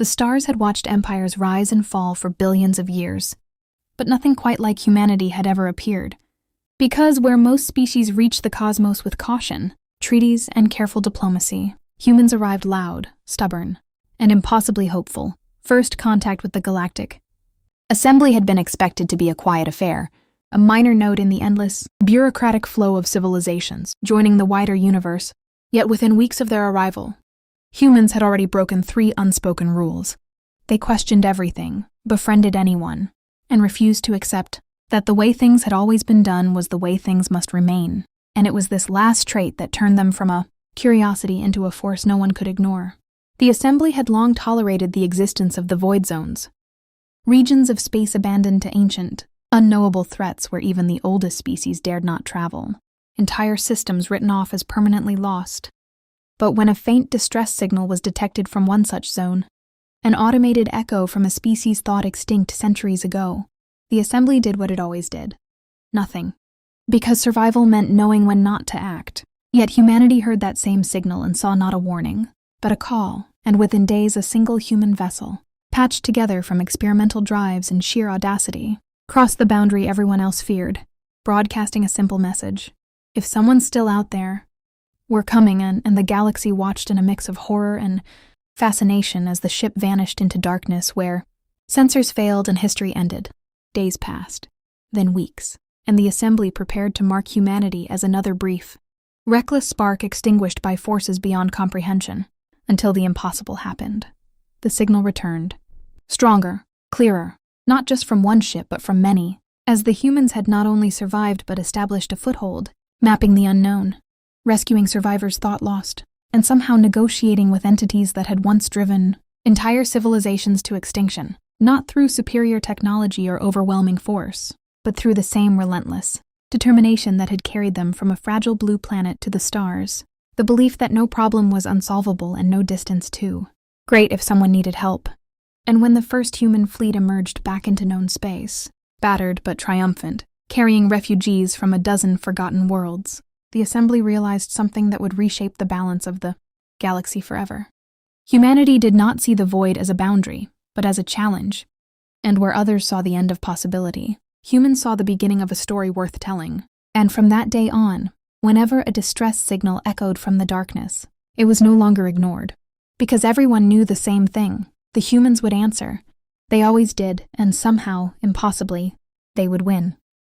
The stars had watched empires rise and fall for billions of years, but nothing quite like humanity had ever appeared. Because where most species reach the cosmos with caution, treaties, and careful diplomacy, humans arrived loud, stubborn, and impossibly hopeful. First contact with the galactic assembly had been expected to be a quiet affair, a minor node in the endless, bureaucratic flow of civilizations joining the wider universe. Yet within weeks of their arrival, humans had already broken 3 unspoken rules. They questioned everything, befriended anyone, and refused to accept that the way things had always been done was the way things must remain. And it was this last trait that turned them from a curiosity into a force no one could ignore. The Assembly had long tolerated the existence of the void zones, regions of space abandoned to ancient, unknowable threats where even the oldest species dared not travel, entire systems written off as permanently lost. But when a faint distress signal was detected from one such zone, an automated echo from a species thought extinct centuries ago, the Assembly did what it always did. Nothing. Because survival meant knowing when not to act. Yet humanity heard that same signal and saw not a warning, but a call, and within days a single human vessel, patched together from experimental drives and sheer audacity, crossed the boundary everyone else feared, broadcasting a simple message. If someone's still out there, we're coming, and the galaxy watched in a mix of horror and fascination as the ship vanished into darkness where sensors failed and history ended. Days passed, then weeks, and the Assembly prepared to mark humanity as another brief, reckless spark extinguished by forces beyond comprehension, until the impossible happened. The signal returned. Stronger, clearer, not just from one ship but from many, as the humans had not only survived but established a foothold, mapping the unknown, rescuing survivors thought lost, and somehow negotiating with entities that had once driven entire civilizations to extinction, not through superior technology or overwhelming force, but through the same relentless determination that had carried them from a fragile blue planet to the stars, the belief that no problem was unsolvable and no distance too great if someone needed help. And when the first human fleet emerged back into known space, battered but triumphant, carrying refugees from a dozen forgotten worlds, the Assembly realized something that would reshape the balance of the galaxy forever. Humanity did not see the void as a boundary, but as a challenge. And where others saw the end of possibility, humans saw the beginning of a story worth telling. And from that day on, whenever a distress signal echoed from the darkness, it was no longer ignored. Because everyone knew the same thing. The humans would answer. They always did, and somehow, impossibly, they would win.